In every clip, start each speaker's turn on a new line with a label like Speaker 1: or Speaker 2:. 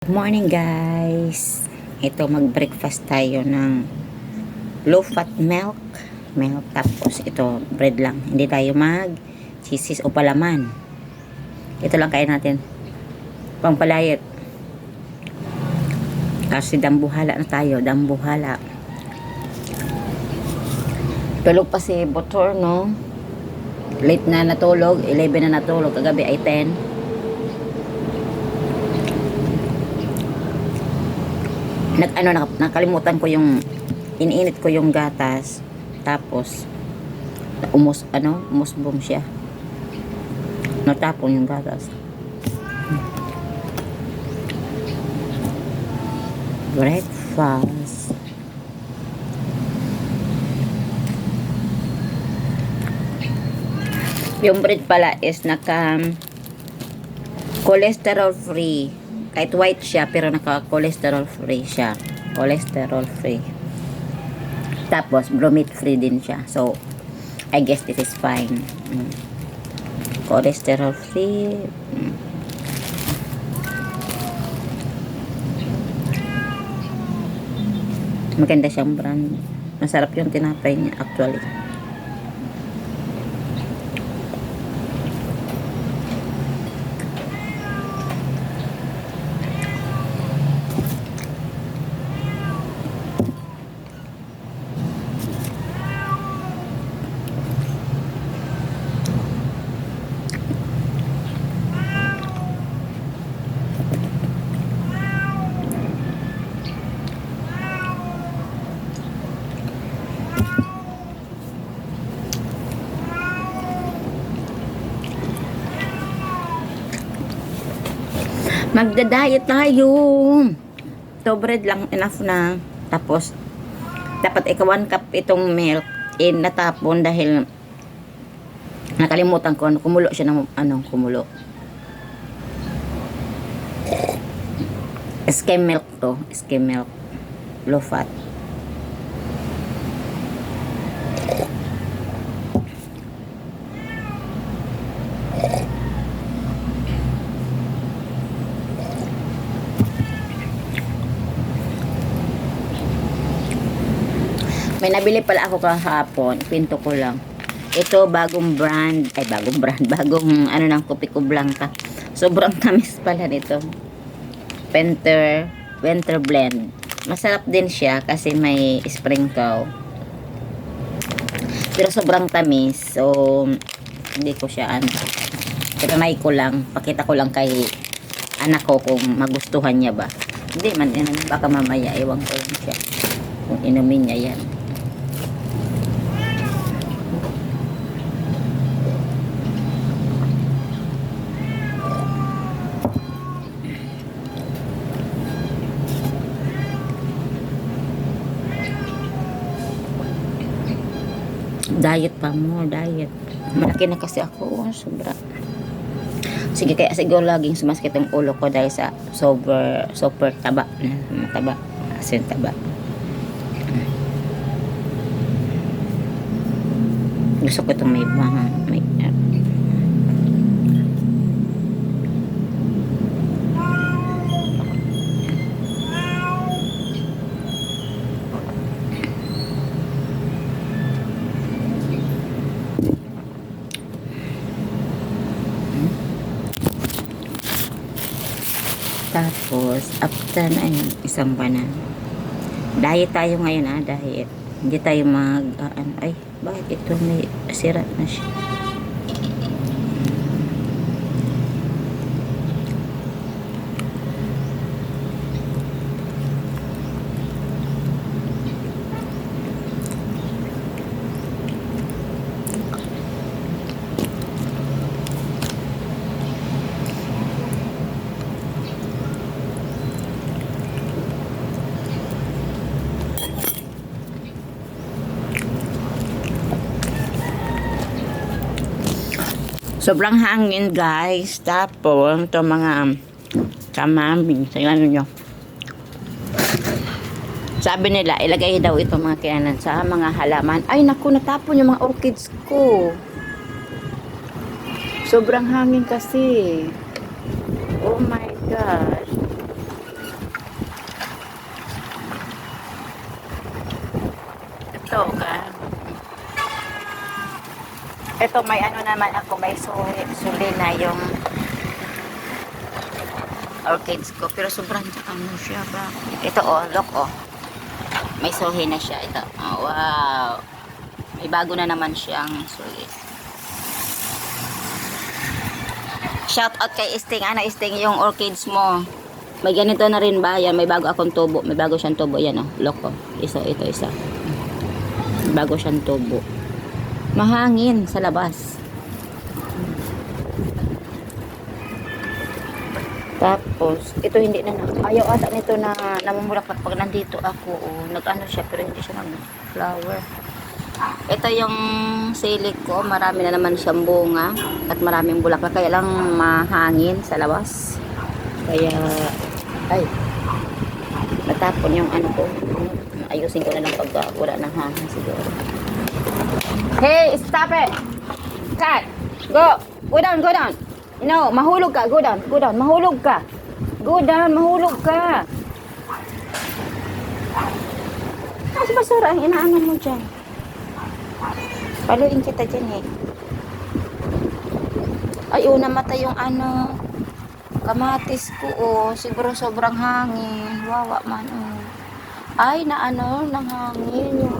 Speaker 1: Good morning guys. Ito mag-breakfast tayo ng low fat milk tapos ito bread lang. Hindi tayo mag cheeses o palaman. Ito lang kain natin. Pangpalayat. Kasi dambuhala na tayo, dambuhala. Tulog pa si Botor, no? Late na natulog, 11 na natulog, kagabi ay 10. Nakalimutan ko yung iniinit ko yung gatas, tapos umusbong siya, natapon yung gatas. Breakfast. Yung bread pala is naka cholesterol free. Kahit white siya, pero naka-cholesterol free siya. Cholesterol free. Tapos, bromate free din siya. So, I guess this is fine. Cholesterol free. Maganda siyang brand. Masarap yung tinapay niya, actually. Magda-diet tayo. To bread lang, enough na. Tapos, dapat 1 cup itong milk. Natapon dahil nakalimutan ko. Kumulo siya ng kumulo. Skim milk to. Skim milk. Low fat. May nabili pala ako kahapon. Pinto ko lang. Ito, bagong brand. Ay, bagong brand. Bagong, ng Kopiko Blanca. Sobrang tamis pala nito. Winter blend. Masarap din siya kasi may sprinkle. Pero sobrang tamis. So, hindi ko siya Tinry ko lang. Pakita ko lang kay anak ko kung magustuhan niya ba. Hindi man. Baka mamaya. Ewan ko lang siya. Kung inumin niya yan. Diet pa mo, diet. Malaki na kasi ako, sobra. Sige, kaya siguro laging sumasakit ang ulo ko dahil sa super taba. Taba. Asin taba. Gusto ko itong may Tapos, after na yun, isang banana. Diet tayo ngayon, diet. Hindi tayo ay, bakit ito may sira na siya? Sobrang hangin guys. Tapos ito mga kamaming. Tingnan nyo. Sabi nila ilagay daw ito mga kainan sa mga halaman. Ay naku, natapon yung mga orchids ko. Sobrang hangin kasi. Oh my gosh. tulog. Ito may ano naman ako, may suli na yung orchids ko. Pero sobrang ano siya ba? Ito oh, look oh. May suhi na siya. Ito. Oh, wow. May bago na naman siyang suli. Shout out kay Sting. Ano Sting yung orchids mo? May ganito na rin ba? Yan, may bago akong tubo. May bago siyang tubo. Yan oh. Look oh. Isa. May bago siyang tubo. Mahangin sa labas. Tapos, ito hindi na ayaw ata nito na namumulaklak pag nandito ako. Oh, nag-ano siya pero hindi siya nag-flower. Ito yung silik ko. Marami na naman siyang bunga at maraming bulaklak. Kaya lang mahangin sa labas. Kaya, ay, natapon yung ano ko. Ayusin ko na lang pag wala ng hangin siguro. Hey, stop it! Cat! Go! Go down, go down! No, mahulog ka. Go down, mahulog ka. Go down, mahulog ka. Kasi basura ang inaano mo dyan. Paluin kita dyan eh. Ay, namatay yung ano, kamatis ko oh. Siguro sobrang hangin. Wawa man oh. Ay, naano, ng hangin yung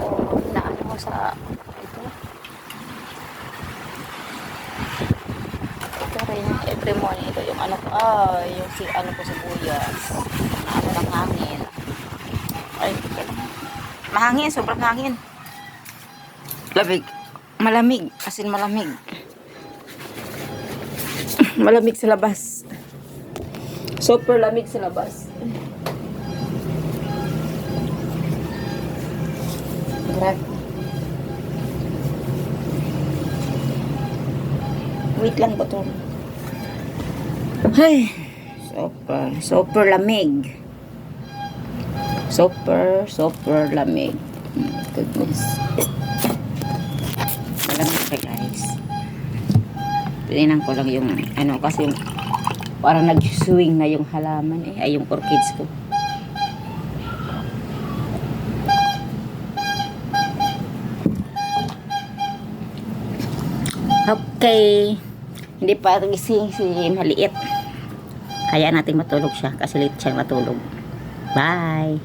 Speaker 1: oh, naano sa ito. Ito rin, every morning ito yung ano ko. Ay, yung si ano ko sa buyas. Ano ng hangin. Ay, mahangin, sobrang hangin. Malamig, as in malamig. Malamig sa labas. Super lamig sa labas. Grabe. Wait lang ba ito? Ay, super lamig. Super lamig. Goodness. Malamig siya guys. Tininan ko lang yung ano kasi yung parang nag-swing na yung halaman eh. Ay yung orchids ko. Okay. Hindi pa gising si maliit. Kaya natin matulog siya kasi late siya matulog. Bye.